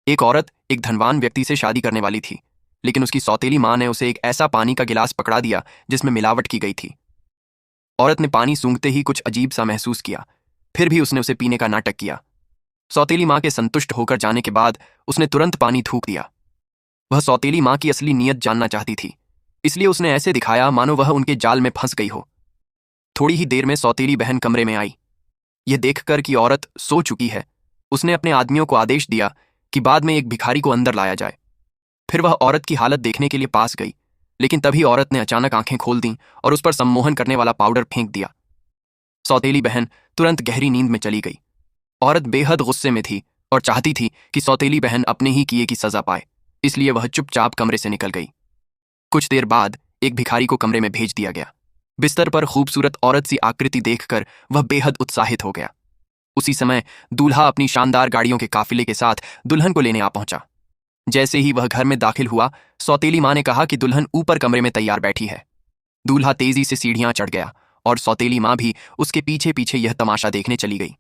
एक औरत एक धनवान व्यक्ति से शादी करने वाली थी, लेकिन उसकी सौतेली माँ ने उसे एक ऐसा पानी का गिलास पकड़ा दिया जिसमें मिलावट की गई थी। औरत ने पानी सूंघते ही कुछ अजीब सा महसूस किया, फिर भी उसने उसे पीने का नाटक किया। सौतेली माँ के संतुष्ट होकर जाने के बाद उसने तुरंत पानी थूक दिया। वह सौतेली माँ की असली नीयत जानना चाहती थी, इसलिए उसने ऐसे दिखाया मानो वह उनके जाल में फंस गई हो। थोड़ी ही देर में सौतेली बहन कमरे में आई। यह देखकर कि औरत सो चुकी है, उसने अपने आदमियों को आदेश दिया कि बाद में एक भिखारी को अंदर लाया जाए। फिर वह औरत की हालत देखने के लिए पास गई, लेकिन तभी औरत ने अचानक आंखें खोल दी और उस पर सम्मोहन करने वाला पाउडर फेंक दिया। सौतेली बहन तुरंत गहरी नींद में चली गई। औरत बेहद गुस्से में थी और चाहती थी कि सौतेली बहन अपने ही किए की सजा पाए, इसलिए वह चुपचाप कमरे से निकल गई। कुछ देर बाद एक भिखारी को कमरे में भेज दिया गया। बिस्तर पर खूबसूरत औरत सी आकृति देखकर वह बेहद उत्साहित हो गया। उसी समय दूल्हा अपनी शानदार गाड़ियों के काफिले के साथ दुल्हन को लेने आ पहुंचा। जैसे ही वह घर में दाखिल हुआ, सौतेली माँ ने कहा कि दुल्हन ऊपर कमरे में तैयार बैठी है। दूल्हा तेजी से सीढ़ियां चढ़ गया और सौतेली माँ भी उसके पीछे पीछे यह तमाशा देखने चली गई।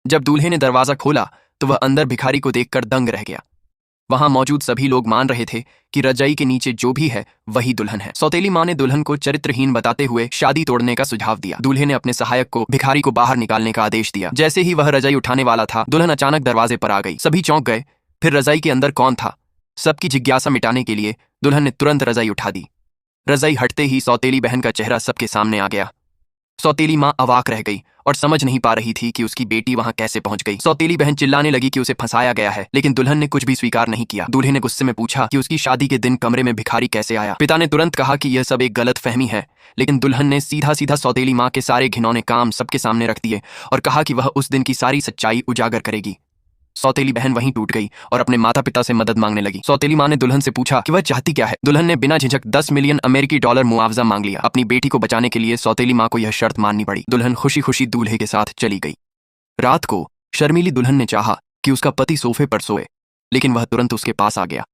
जब दूल्हे ने दरवाजा खोला तो वह अंदर भिखारी को देखकर दंग रह गया। वहां मौजूद सभी लोग मान रहे थे कि रजाई के नीचे जो भी है वही दुल्हन है। सौतेली माँ ने दुल्हन को चरित्रहीन बताते हुए शादी तोड़ने का सुझाव दिया। दूल्हे ने अपने सहायक को भिखारी को बाहर निकालने का आदेश दिया। जैसे ही वह रजाई उठाने वाला था, दुल्हन अचानक दरवाजे पर आ गई। सभी चौंक गए। फिर रजाई के अंदर कौन था, सबकी जिज्ञासा मिटाने के लिए दुल्हन ने तुरंत रजाई उठा दी। रजाई हटते ही सौतेली बहन का चेहरा सबके सामने आ गया। सौतेली माँ अवाक रह गई और समझ नहीं पा रही थी कि उसकी बेटी वहां कैसे पहुंच गई। सौतेली बहन चिल्लाने लगी कि उसे फंसाया गया है, लेकिन दुल्हन ने कुछ भी स्वीकार नहीं किया। दूल्हे ने गुस्से में पूछा कि उसकी शादी के दिन कमरे में भिखारी कैसे आया। पिता ने तुरंत कहा कि यह सब एक गलत फहमी है, लेकिन दुल्हन ने सीधा सीधा सौतेली माँ के सारे घिनौने काम सबके सामने रख दिए और कहा कि वह उस दिन की सारी सच्चाई उजागर करेगी। सौतेली बहन वहीं टूट गई और अपने माता पिता से मदद मांगने लगी। सौतेली माँ ने दुल्हन से पूछा कि वह चाहती क्या है। दुल्हन ने बिना झिझक 10 मिलियन अमेरिकी डॉलर मुआवजा मांग लिया। अपनी बेटी को बचाने के लिए सौतेली माँ को यह शर्त माननी पड़ी। दुल्हन खुशी खुशी दूल्हे के साथ चली गई। रात को शर्मीली दुल्हन ने चाहा कि उसका पति सोफे पर सोए, लेकिन वह तुरंत उसके पास आ गया।